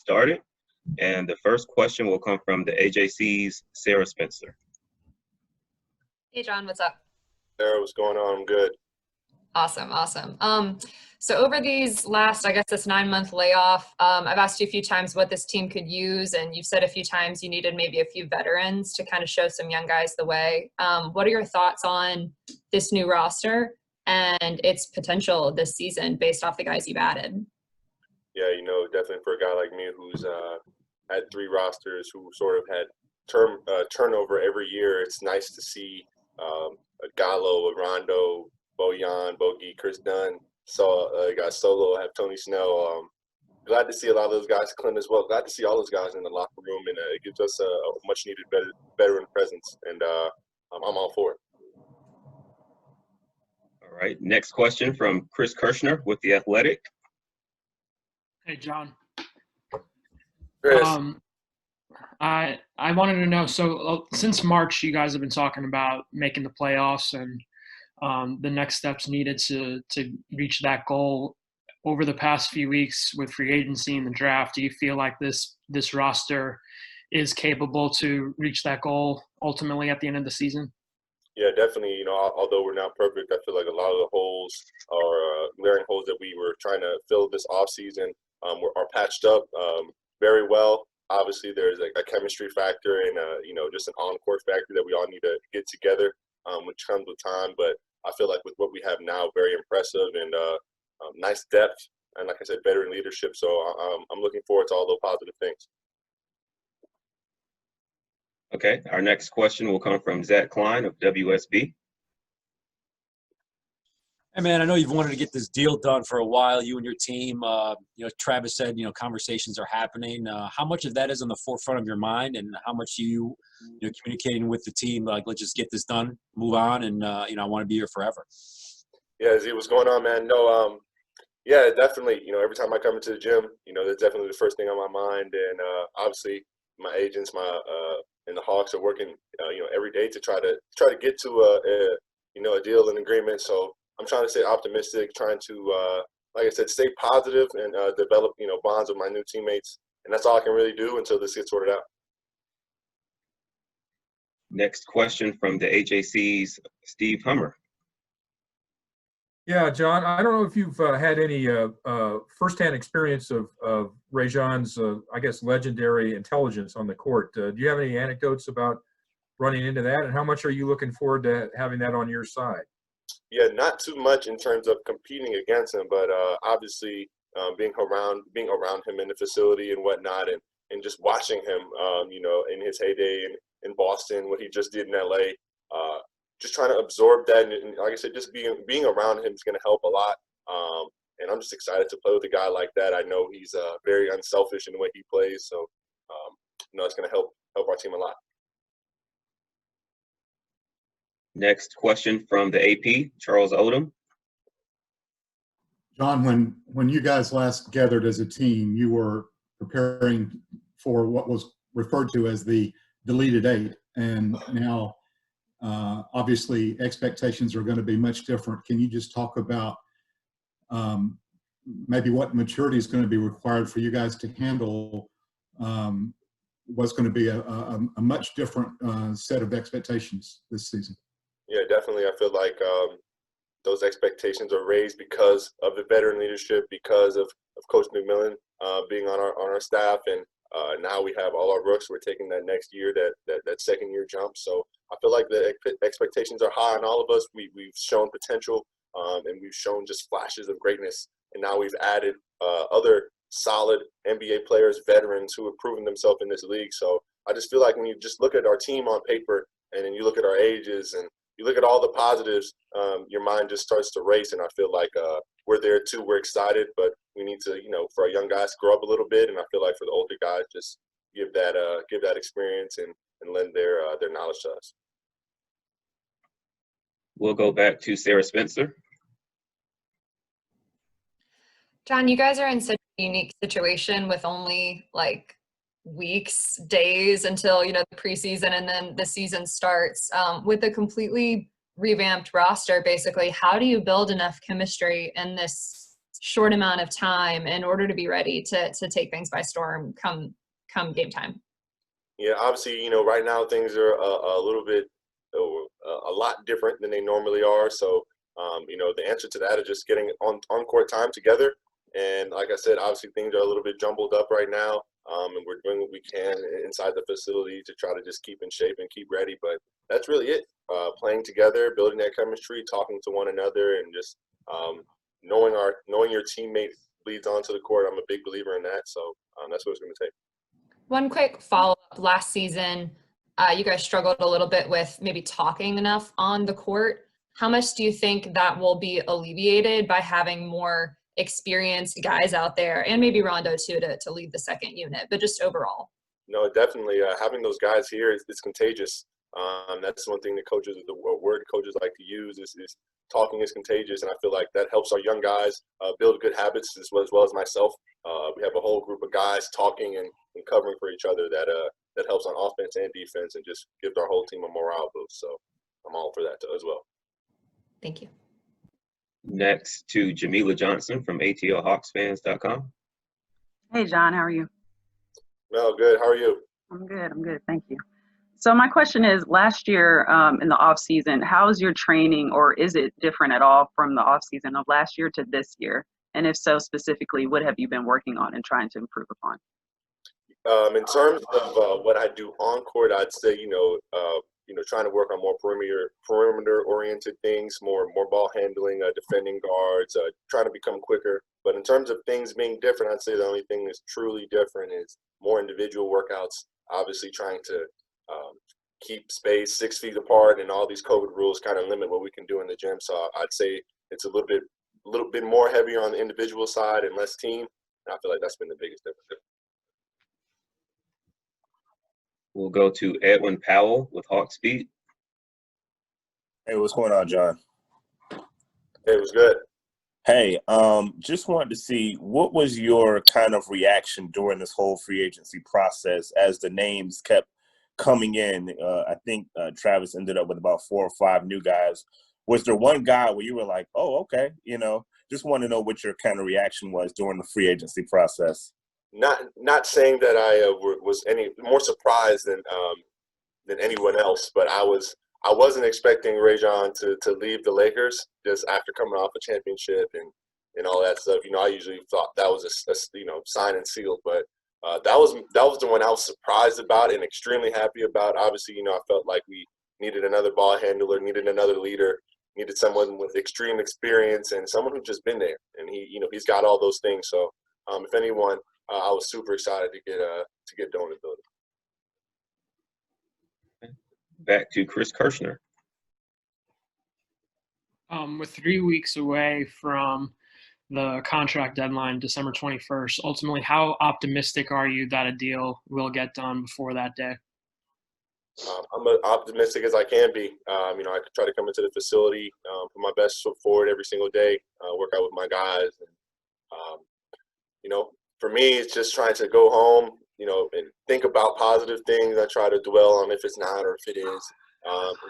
started. And the first question will come from the AJC's Sarah Spencer. Hey, John, what's up? Sarah, what's going on? I'm good. Awesome. So over these last, I guess, this 9-month layoff, I've asked you a few times what this team could use, and you've said a few times you needed maybe a few veterans to kind of show some young guys the way. What are your thoughts on this new roster and its potential this season based off the guys you've added? Yeah, definitely for a guy like me who's had 3 rosters, who sort of had turnover every year, it's nice to see a Gallo, a Rondo, Bojan, Bogey, Chris Dunn. Got Solo, have Tony Snell. Glad to see a lot of those guys, Clint as well. Glad to see all those guys in the locker room, and it gives us a much needed veteran presence, and I'm all for it. All right, next question from Chris Kirschner with The Athletic. Hey, John. Chris. I wanted to know, so since March, you guys have been talking about making the playoffs and the next steps needed to reach that goal. Over the past few weeks with free agency and the draft, do you feel like this roster is capable to reach that goal ultimately at the end of the season? Yeah, definitely. Although we're not perfect, I feel like a lot of the holes are glaring holes that we were trying to fill this offseason are patched up very well. Obviously, there's a chemistry factor and just an on-court factor that we all need to get together, which comes with time. But I feel like with what we have now, very impressive and nice depth, and like I said, veteran leadership. So I'm looking forward to all those positive things. Okay, our next question will come from Zach Klein of WSB. Hey, man, I know you've wanted to get this deal done for a while, you and your team. Travis said, conversations are happening. How much of that is on the forefront of your mind, and how much you communicating with the team, like, let's just get this done, move on, and, I want to be here forever? Yeah, Z, what's going on, man? No, yeah, definitely. Every time I come into the gym, that's definitely the first thing on my mind. And obviously, my agents, and the Hawks are working, every day to try to get to a deal, an agreement. So I'm trying to stay optimistic, trying to, like I said, stay positive and develop, bonds with my new teammates. And that's all I can really do until this gets sorted out. Next question from the AJC's Steve Hummer. Yeah, John, I don't know if you've had any firsthand experience of Rajon's, I guess, legendary intelligence on the court. Do you have any anecdotes about running into that, and how much are you looking forward to having that on your side? Yeah, not too much in terms of competing against him, but obviously being around him in the facility and whatnot, and just watching him, in his heyday in Boston, what he just did in LA. Just trying to absorb that, and like I said, just being around him is going to help a lot. And I'm just excited to play with a guy like that. I know he's very unselfish in the way he plays, so it's going to help our team a lot. Next question from the AP, Charles Odom. John, when you guys last gathered as a team, you were preparing for what was referred to as the deleted 8, and now obviously expectations are going to be much different. Can you just talk about maybe what maturity is going to be required for you guys to handle what's going to be a much different set of expectations this season? Yeah, definitely. I feel like those expectations are raised because of the veteran leadership, because of Coach McMillan being on our staff, and now we have all our rooks. We're taking that next year, that second year jump. So I feel like the expectations are high on all of us. We've shown potential, and we've shown just flashes of greatness. And now we've added other solid NBA players, veterans who have proven themselves in this league. So I just feel like when you just look at our team on paper, and then you look at our ages, and you look at all the positives, your mind just starts to race. And I feel like we're there too. We're excited, but we need to, for our young guys, grow up a little bit. And I feel like for the older guys, just give that experience and lend their knowledge to us. We'll go back to Sarah Spencer. John, you guys are in such a unique situation with only weeks, days until, the preseason and then the season starts. With a completely revamped roster, basically, how do you build enough chemistry in this short amount of time in order to be ready to take things by storm come game time? Yeah, obviously, right now things are a little bit, a lot different than they normally are. So, the answer to that is just getting on-court time together. And like I said, obviously things are a little bit jumbled up right now, and we're doing what we can inside the facility to try to just keep in shape and keep ready. But that's really it. Playing together, building that chemistry, talking to one another, and just knowing your teammate leads onto the court. I'm a big believer in that. So that's what it's going to take. One quick follow-up. Last season, you guys struggled a little bit with maybe talking enough on the court. How much do you think that will be alleviated by having more experienced guys out there, and maybe Rondo too, to lead the second unit, but just overall? No, definitely. Having those guys here is contagious. That's one thing that coaches, the word coaches like to use is talking is contagious, and I feel like that helps our young guys build good habits as well as myself. We have a whole group of guys talking and covering for each other that helps on offense and defense, and just gives our whole team a morale boost. So I'm all for that as well. Thank you. Next to Jamila Johnson from ATLHawksFans.com. Hey, John, how are you? Mel, good. How are you? I'm good. Thank you. So my question is, last year in the off season, how's your training, or is it different at all from the off season of last year to this year? And if so, specifically, what have you been working on and trying to improve upon? In terms of what I do on court, I'd say, trying to work on more perimeter oriented things, more ball handling, defending guards, trying to become quicker. But in terms of things being different, I'd say the only thing that's truly different is more individual workouts. Obviously, trying to keep space 6 feet apart, and all these COVID rules kind of limit what we can do in the gym. So I'd say it's a little bit more heavier on the individual side and less team. And I feel like that's been the biggest difference. We'll go to Edwin Powell with Hawks Beat. Hey, what's going on, John? Hey, it was good. Hey, just wanted to see, what was your kind of reaction during this whole free agency process as the names kept coming in? I think Travis ended up with about 4 or 5 new guys. Was there one guy where you were like, oh, okay, just want to know what your kind of reaction was during the free agency process? Not saying that I was any more surprised than anyone else, but I wasn't expecting Rajon to leave the Lakers just after coming off a championship and all that stuff. I usually thought that was a sign and seal, but that was the one I was surprised about and extremely happy about. Obviously, I felt like we needed another ball handler, needed another leader, needed someone with extreme experience and someone who's just been there, and he's got all those things. So if anyone, I was super excited to get Doan in the building. Back to Chris Kirschner. With 3 weeks away from the contract deadline, December 21st, ultimately, how optimistic are you that a deal will get done before that day? I'm as optimistic as I can be. I could try to come into the facility, put my best foot forward every single day, work out with my guys. And, for me, it's just trying to go home, and think about positive things. I try to dwell on if it's not or if it is.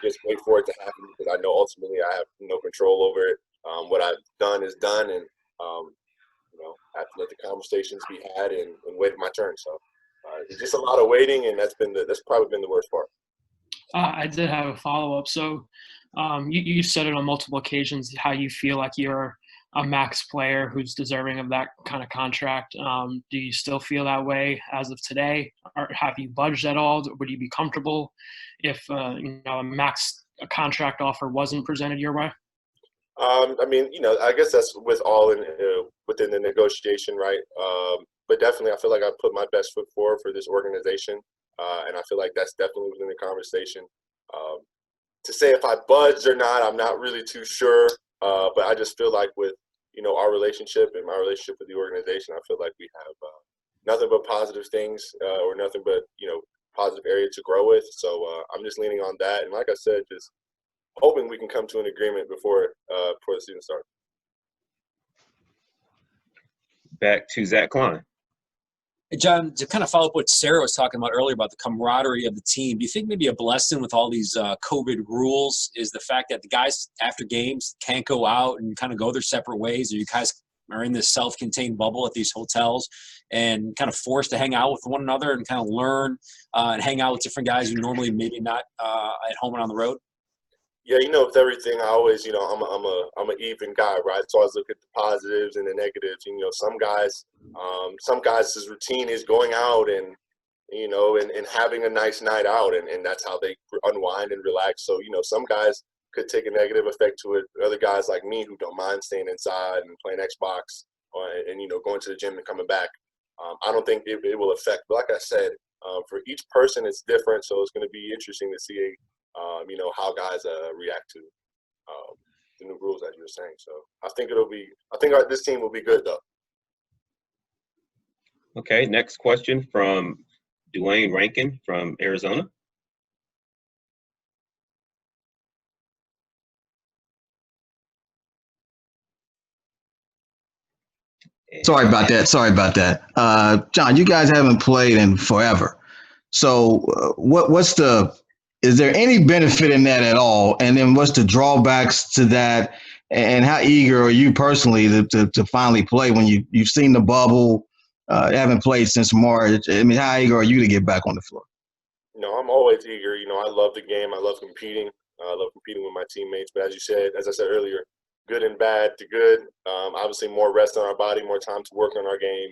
Just wait for it to happen, because I know ultimately I have no control over it. What I've done is done, and I have to let the conversations be had and wait my turn. So it's just a lot of waiting, and that's probably been the worst part. I did have a follow-up. So you said it on multiple occasions how you feel like you're a max player who's deserving of that kind of contract. Do you still feel that way as of today? Or have you budged at all? Would you be comfortable if a max contract offer wasn't presented your way? I guess that's with all within the negotiation, right? But definitely, I feel like I put my best foot forward for this organization, and I feel like that's definitely within the conversation. To say if I budged or not, I'm not really too sure. But I just feel like with our relationship and my relationship with the organization, I feel like we have nothing but positive things, or nothing but positive area to grow with. So I'm just leaning on that, and like I said, just hoping we can come to an agreement before the season starts. Back to Zach Klein. Hey, John, to kind of follow up what Sarah was talking about earlier about the camaraderie of the team, do you think maybe a blessing with all these COVID rules is the fact that the guys after games can't go out and kind of go their separate ways? Are you guys are in this self-contained bubble at these hotels and kind of forced to hang out with one another and kind of learn and hang out with different guys who normally maybe not at home and on the road? Yeah, with everything, I always, I'm an even guy, right? So I always look at the positives and the negatives. Some guys' routine is going out and having a nice night out, and that's how they unwind and relax. So, some guys could take a negative effect to it. Other guys like me who don't mind staying inside and playing Xbox and going to the gym and coming back. I don't think it will affect. But like I said, for each person, it's different. So it's going to be interesting to see, how guys react to the new rules, as you were saying. So I think this team will be good, though. Okay, next question from Dwayne Rankin from Arizona. Sorry about that. John, you guys haven't played in forever. So is there any benefit in that at all? And then what's the drawbacks to that? And how eager are you personally to finally play when you've seen the bubble, haven't played since March? I mean, how eager are you to get back on the floor? I'm always eager. I love the game. I love competing. I love competing with my teammates. But as I said earlier, good and bad to good. Obviously, more rest on our body, more time to work on our game,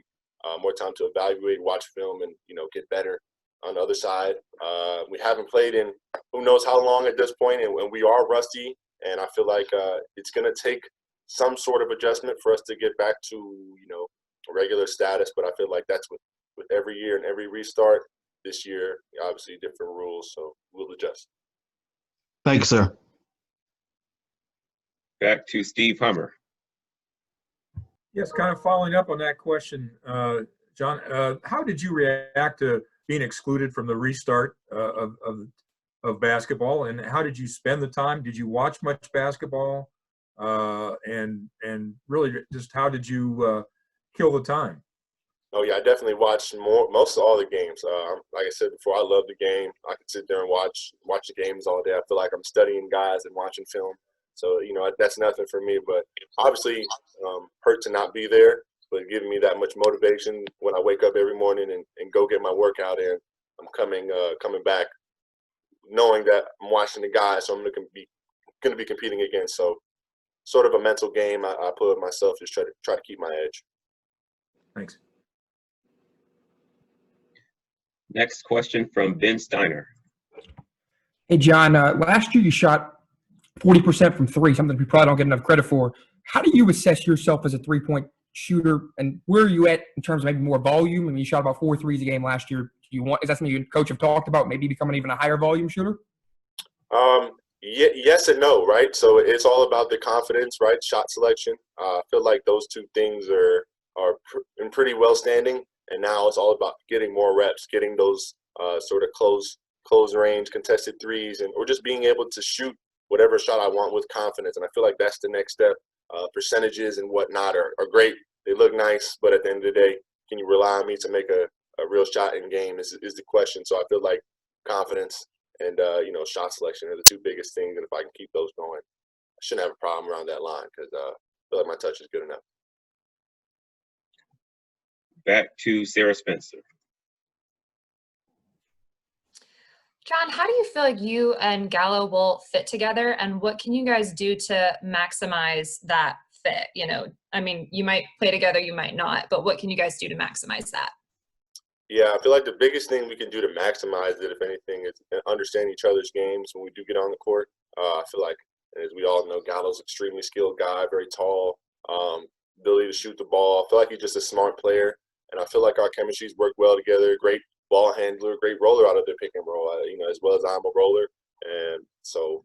more time to evaluate, watch film, and get better on the other side. We haven't played in who knows how long at this point, and we are rusty. And I feel like it's going to take some sort of adjustment for us to get back to regular status. But I feel like that's with every year and every restart. This year, obviously, different rules, so we'll adjust. Thanks, sir. Back to Steve Hummer. Yes, kind of following up on that question, John, how did you react to being excluded from the restart of basketball, and how did you spend the time? Did you watch much basketball? And really, just how did you kill the time? Oh yeah, I definitely watched most of all the games. Like I said before, I love the game. I can sit there and watch the games all day. I feel like I'm studying guys and watching film. So that's nothing for me. But obviously, hurt to not be there, but giving me that much motivation when I wake up every morning and go get my workout in. I'm coming back, knowing that I'm watching the guys, so I'm going to be competing against. So sort of a mental game I put with myself, just try to keep my edge. Thanks. Next question from Ben Steiner. Hey, John, last year you shot 40% from three, something we probably don't get enough credit for. How do you assess yourself as a three-point shooter, and where are you at in terms of maybe more volume? I mean, you shot about 4 threes a game last year. Is that something you and coach have talked about, maybe becoming even a higher volume shooter? Yes and no, right? So it's all about the confidence, right? Shot selection. I feel like those two things are pretty well standing. And now it's all about getting more reps, getting those sort of close range contested threes, or just being able to shoot whatever shot I want with confidence. And I feel like that's the next step. Percentages and whatnot are great. They look nice, but at the end of the day, can you rely on me to make a real shot in game is the question. So I feel like confidence and shot selection are the two biggest things. And if I can keep those going, I shouldn't have a problem around that line because I feel like my touch is good enough. Back to Sarah Spencer. John, how do you feel like you and Gallo will fit together, and what can you guys do to maximize that fit? I mean, you might play together, you might not, but what can you guys do to maximize that? Yeah, I feel like the biggest thing we can do to maximize it, if anything, is understand each other's games when we do get on the court. I feel like, as we all know, Gallo's an extremely skilled guy, very tall, ability to shoot the ball. I feel like he's just a smart player. And I feel like our chemistries work well together. Great ball handler, great roller out of the pick and roll, as well as I'm a roller. And so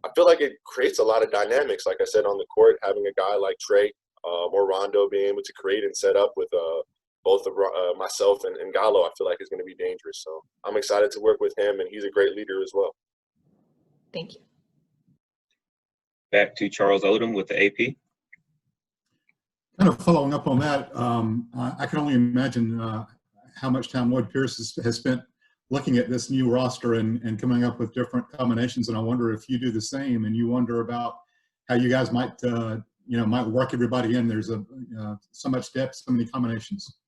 I feel like it creates a lot of dynamics. Like I said, on the court, having a guy like Trey or Rondo being able to create and set up with both myself and Gallo, I feel like is going to be dangerous. So I'm excited to work with him, and he's a great leader as well. Thank you. Back to Charles Odom with the AP. Kind of following up on that, I can only imagine how much time Lloyd Pierce has spent looking at this new roster and coming up with different combinations. And I wonder if you do the same, and you wonder about how you guys might might work everybody in. There's so much depth, so many combinations.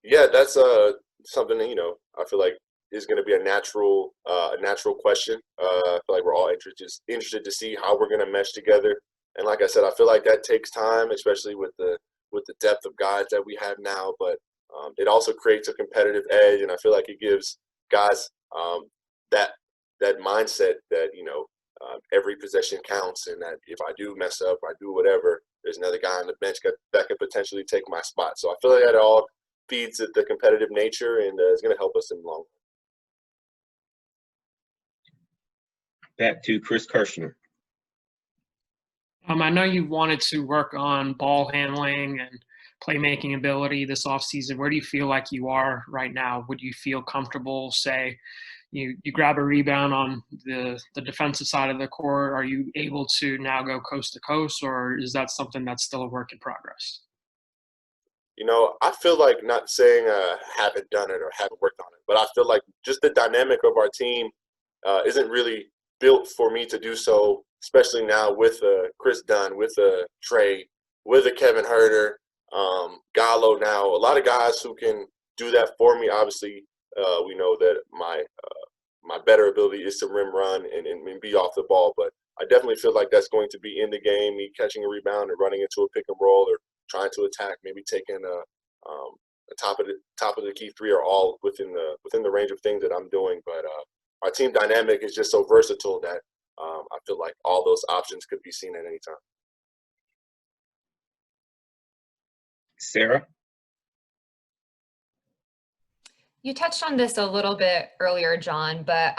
Yeah, that's something that, I feel like is going to be a natural question. I feel like we're all interested to see how we're going to mesh together. And like I said, I feel like that takes time, especially with the depth of guys that we have now. But it also creates a competitive edge, and I feel like it gives guys that mindset that every possession counts, and that if I do mess up, I do whatever, there's another guy on the bench that could potentially take my spot. So I feel like that all feeds the competitive nature, and is going to help us in the long run. Back to Chris Kirschner. I know you wanted to work on ball handling and playmaking ability this offseason. Where do you feel like you are right now? Would you feel comfortable, say, you grab a rebound on the defensive side of the court? Are you able to now go coast to coast, or is that something that's still a work in progress? I feel like, not saying I haven't done it or haven't worked on it, but I feel like just the dynamic of our team isn't really built for me to do so, especially now with Chris Dunn, with Trey, with Kevin Huerter, Gallo now. A lot of guys who can do that for me. Obviously, we know that my better ability is to rim run and be off the ball, but I definitely feel like that's going to be in the game, me catching a rebound or running into a pick and roll or trying to attack, maybe taking a top of the key three are all within the range of things that I'm doing. But our team dynamic is just so versatile that I feel like all those options could be seen at any time. Sarah? You touched on this a little bit earlier, John, but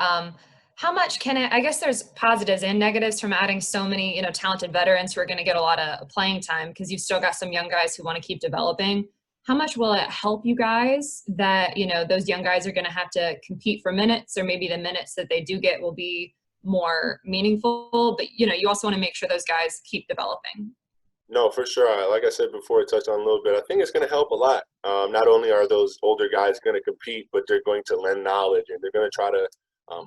how much can it, I guess there's positives and negatives from adding so many, talented veterans who are going to get a lot of playing time, because you've still got some young guys who want to keep developing. How much will it help you guys that, those young guys are going to have to compete for minutes, or maybe the minutes that they do get will be more meaningful, but, you also want to make sure those guys keep developing? No, for sure. Like I said before, I touched on a little bit. I think it's going to help a lot. Not only are those older guys going to compete, but they're going to lend knowledge, and they're going to try to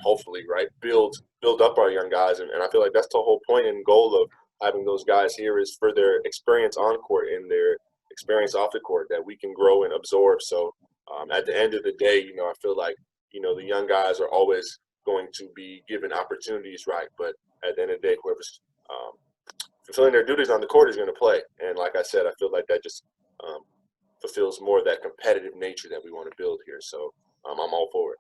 hopefully, right, build up our young guys. And I feel like that's the whole point and goal of having those guys here, is for their experience on court and their experience off the court, that we can grow and absorb. So at the end of the day, I feel like, the young guys are always going to be given opportunities, right? But at the end of the day, whoever's fulfilling their duties on the court is going to play. And like I said, I feel like that just fulfills more of that competitive nature that we want to build here. So I'm all for it.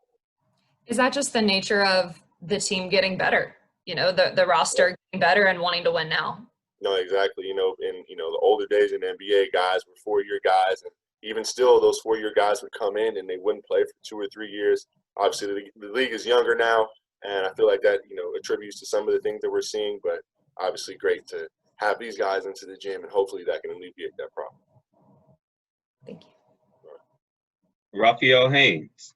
Is that just the nature of the team getting better? The roster getting better and wanting to win now? No, exactly. In the older days in the NBA, guys were 4-year guys, and even still, those 4-year guys would come in and they wouldn't play for 2 or 3 years. Obviously, the league is younger now, and I feel like that attributes to some of the things that we're seeing. But obviously, great to have these guys into the gym, and hopefully that can alleviate that problem. Thank you. Raphael Haynes.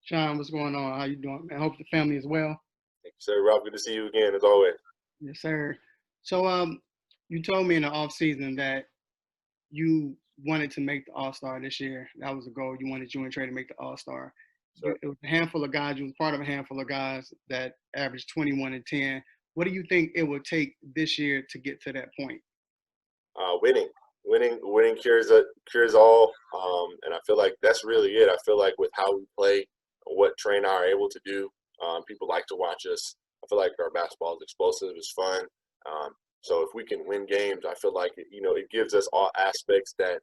Sean, what's going on? How you doing, man? I hope the family is well. Thank you, sir. Rob, good to see you again, as always. Yes, sir. So, you told me in the off season that you wanted to make the All-Star this year. That was a goal. You wanted you and Trey to make the All-Star. Sure. It was a handful of guys. You was part of a handful of guys that averaged 21 and 10. What do you think it would take this year to get to that point? Winning cures all, and I feel like that's really it. I feel like with how we play, what Trey and I are able to do, people like to watch us. I feel like our basketball is explosive, it's fun. So if we can win games, I feel like it gives us all aspects that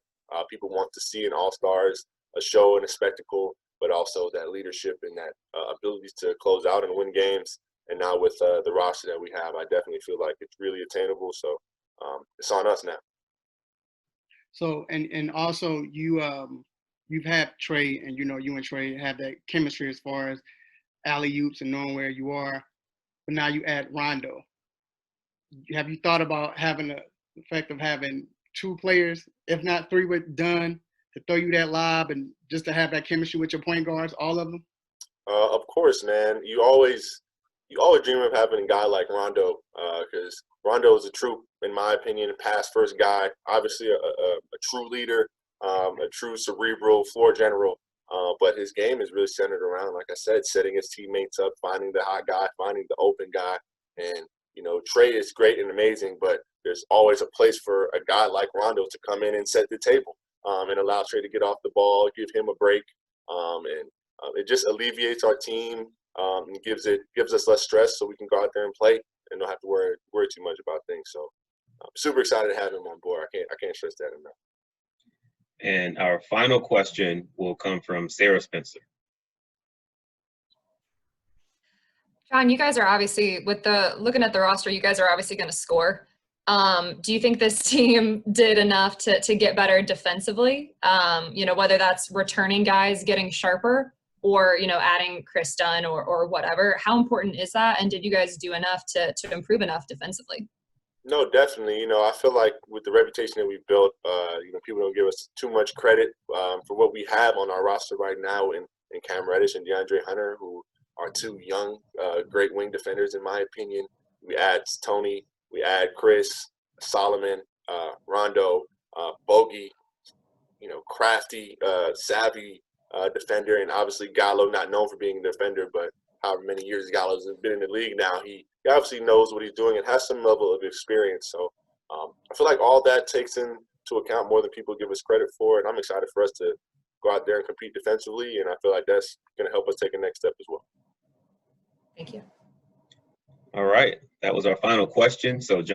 people want to see in All-Stars, a show and a spectacle, but also that leadership and that ability to close out and win games. And now with the roster that we have, I definitely feel like it's really attainable. So it's on us now. So and also you've had Trey, and you and Trey have that chemistry as far as alley-oops and knowing where you are. But now you add Rondo. Have you thought about having the effect of having 2 players, if not 3, with Dunn, to throw you that lob and just to have that chemistry with your point guards, all of them? Of course, man. You always dream of having a guy like Rondo, because Rondo is a true, in my opinion, pass-first guy. Obviously, a true leader, a true cerebral floor general. But his game is really centered around, like I said, setting his teammates up, finding the hot guy, finding the open guy, and You know, Trey is great and amazing, but there's always a place for a guy like Rondo to come in and set the table and allow Trey to get off the ball, give him a break, and it just alleviates our team and gives us less stress, so we can go out there and play and don't have to worry too much about things. So I'm super excited to have him on board. I can't stress that enough. And our final question will come from Sarah Spencer. John, you guys are obviously, looking at the roster, you guys are obviously going to score. Do you think this team did enough to get better defensively? You know, whether that's returning guys getting sharper or, you know, adding Chris Dunn or whatever. How important is that? And did you guys do enough to improve enough defensively? No, definitely. You know, I feel like with the reputation that we've built, you know, people don't give us too much credit for what we have on our roster right now in Cam Reddish and DeAndre Hunter, who are two young, great wing defenders, in my opinion. We add Tony, we add Chris, Solomon, Rondo, Bogey, you know, crafty, savvy defender, and obviously Gallo, not known for being a defender, but however many years Gallo's been in the league now, he obviously knows what he's doing and has some level of experience. So I feel like all that takes into account more than people give us credit for, and I'm excited for us to go out there and compete defensively, and I feel like that's going to help us take a next step as well. Thank you. All right, that was our final question. So, John,